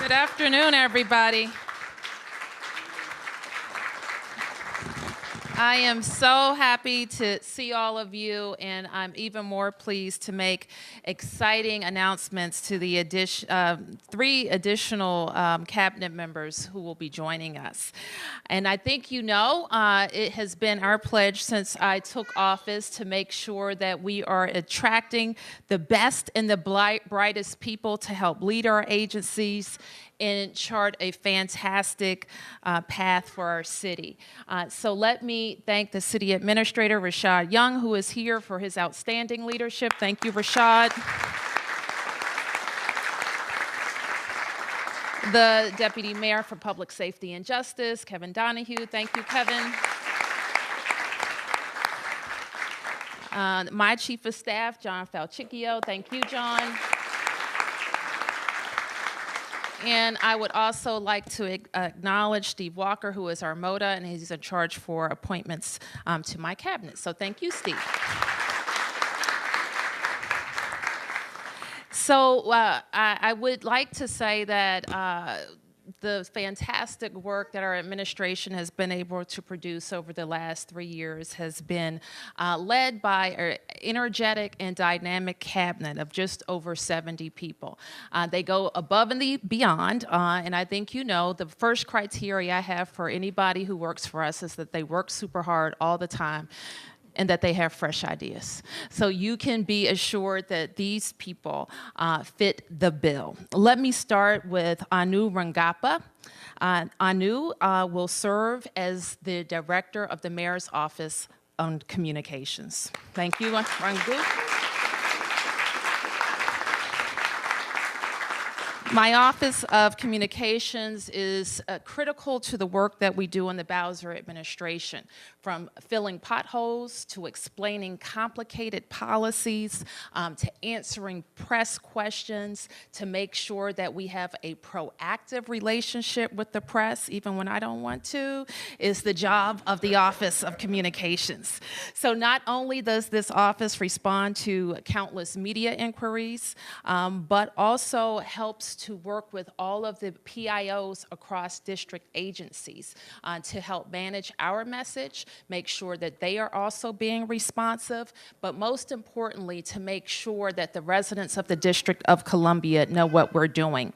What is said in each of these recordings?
Good afternoon, everybody. I am so happy to see all of you, and I'm even more pleased to make exciting announcements to the three additional cabinet members who will be joining us. And I think you know, it has been our pledge since I took office to make sure that we are attracting the best and the brightest people to help lead our agencies and chart a fantastic path for our city. So let me thank the City Administrator, Rashad Young, who is here for his outstanding leadership. Thank you, Rashad. The Deputy Mayor for Public Safety and Justice, Kevin Donahue. Thank you, Kevin. My Chief of Staff, John Falchicchio. Thank you, John. And I would also like to acknowledge Steve Walker, who is our MOTA, and he's in charge for appointments to my cabinet. So thank you, Steve. So I would like to say that the fantastic work that our administration has been able to produce over the last 3 years has been led by an energetic and dynamic cabinet of just over 70 people. They go above and beyond, and I think you know the first criteria I have for anybody who works for us is that they work super hard all the time and that they have fresh ideas. So you can be assured that these people fit the bill. Let me start with Anu Rangappa. Anu will serve as the Director of the Mayor's Office on Communications. Thank you, Rangu. My Office of Communications is critical to the work that we do in the Bowser administration, from filling potholes to explaining complicated policies, to answering press questions, to make sure that we have a proactive relationship with the press, even when I don't want to, is the job of the Office of Communications. So not only does this office respond to countless media inquiries, but also helps to work with all of the PIOs across district agencies to help manage our message, make sure that they are also being responsive, but most importantly, to make sure that the residents of the District of Columbia know what we're doing.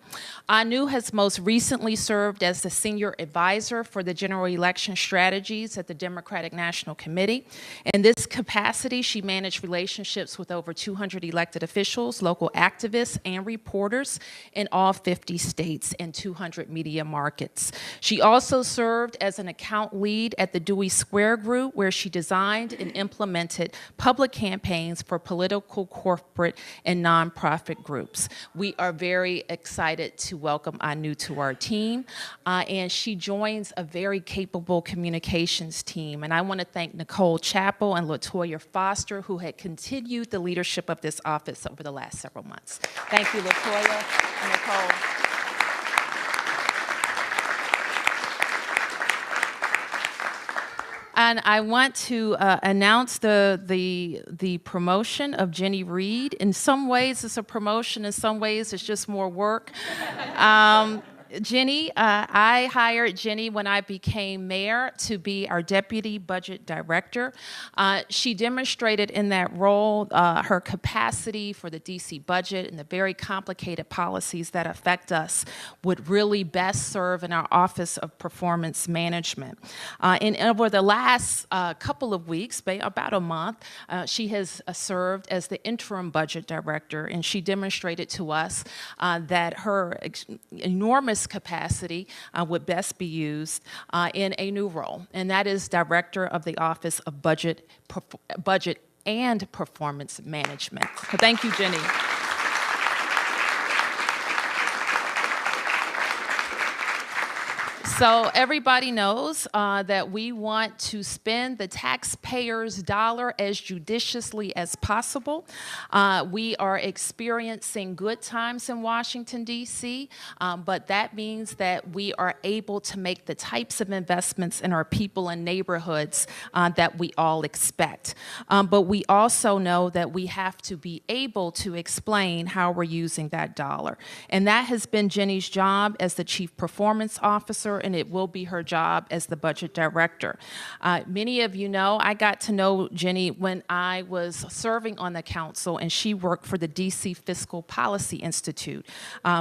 Anu has most recently served as the Senior Advisor for the General Election Strategies at the Democratic National Committee. In this capacity, she managed relationships with over 200 elected officials, local activists, and reporters in all 50 states and 200 media markets. She also served as an account lead at the Dewey Square Group, where she designed and implemented public campaigns for political, corporate, and nonprofit groups. We are very excited to welcome Anu to our team, and she joins a very capable communications team. And I want to thank Nicole Chappell and LaToya Foster, who had continued the leadership of this office over the last several months. Thank you, LaToya and Nicole. And I want to announce the promotion of Jenny Reed. In some ways, it's a promotion. In some ways, it's just more work. Jenny, I hired Jenny when I became mayor to be our deputy budget director. She demonstrated in that role her capacity for the DC budget and the very complicated policies that affect us would really best serve in our Office of Performance Management. And over the last couple of weeks, about a month, she has served as the interim budget director, and she demonstrated to us that her enormous capacity would best be used in a new role, and that is Director of the Office of Budget and Performance Management. So thank you, Jenny. So everybody knows that we want to spend the taxpayer's dollar as judiciously as possible. We are experiencing good times in Washington, D.C., but that means that we are able to make the types of investments in our people and neighborhoods that we all expect. But we also know that we have to be able to explain how we're using that dollar. And that has been Jenny's job as the Chief Performance Officer, and it will be her job as the Budget Director. Many of you know I got to know Jenny when I was serving on the council, and she worked for the DC Fiscal Policy Institute,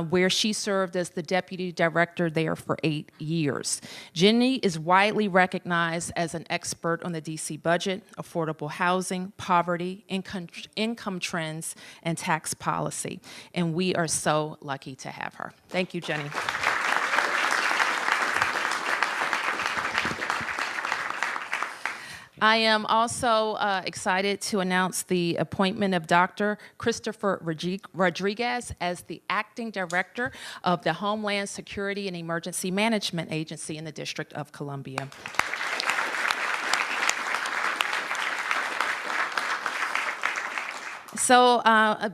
where she served as the Deputy Director there for 8 years. Jenny is widely recognized as an expert on the DC budget, affordable housing, poverty, income trends, and tax policy. And we are so lucky to have her. Thank you, Jenny. I am also excited to announce the appointment of Dr. Christopher Rodriguez as the Acting Director of the Homeland Security and Emergency Management Agency in the District of Columbia. So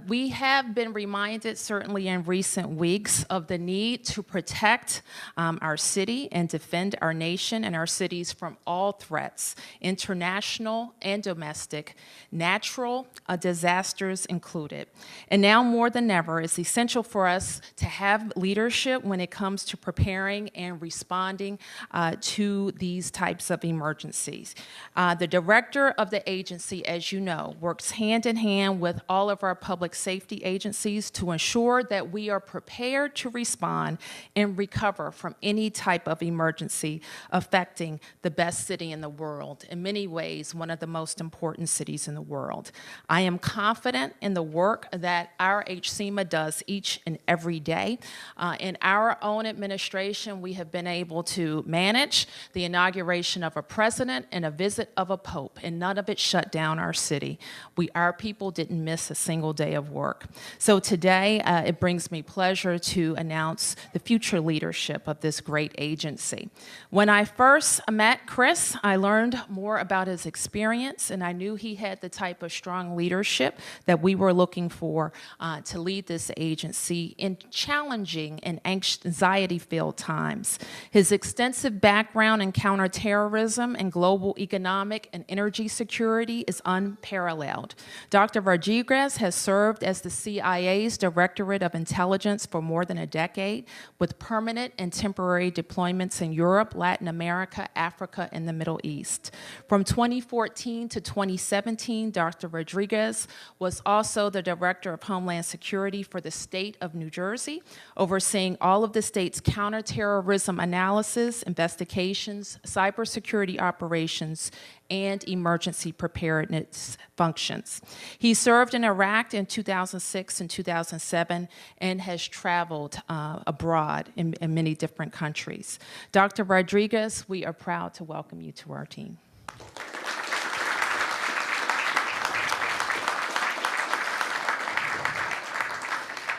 we have been reminded, certainly in recent weeks, of the need to protect our city and defend our nation and our cities from all threats, international and domestic, natural disasters included. And now more than ever, it's essential for us to have leadership when it comes to preparing and responding to these types of emergencies. The director of the agency, as you know, works hand in hand with all of our public safety agencies to ensure that we are prepared to respond and recover from any type of emergency affecting the best city in the world, in many ways, one of the most important cities in the world. I am confident in the work that our HCMA does each and every day. In our own administration, we have been able to manage the inauguration of a president and a visit of a pope, and none of it shut down our city. Our people didn't miss a single day of work. So today, it brings me pleasure to announce the future leadership of this great agency. When I first met Chris, I learned more about his experience, and I knew he had the type of strong leadership that we were looking for to lead this agency in challenging and anxiety-filled times. His extensive background in counterterrorism and global economic and energy security is unparalleled. Dr. Rodriguez has served as the CIA's Directorate of Intelligence for more than a decade, with permanent and temporary deployments in Europe, Latin America, Africa, and the Middle East. From 2014 to 2017, Dr. Rodriguez was also the Director of Homeland Security for the state of New Jersey, overseeing all of the state's counterterrorism analysis, investigations, cybersecurity operations, and emergency preparedness functions. He served in Iraq in 2006 and 2007 and has traveled abroad in many different countries. Dr. Rodriguez, we are proud to welcome you to our team.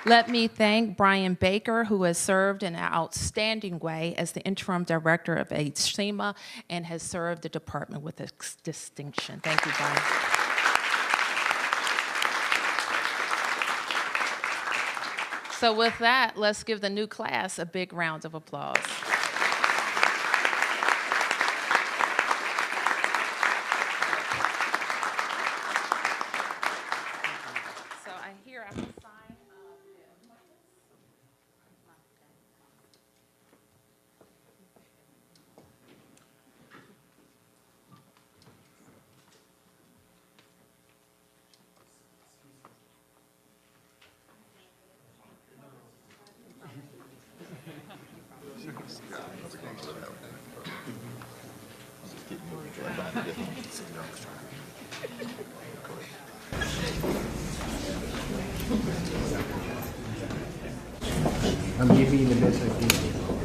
Let me thank Brian Baker, who has served in an outstanding way as the interim director of HCMA and has served the department with distinction. Thank you, Brian. So with that, let's give the new class a big round of applause. So I hear I have to sign. I'm giving you the best I can.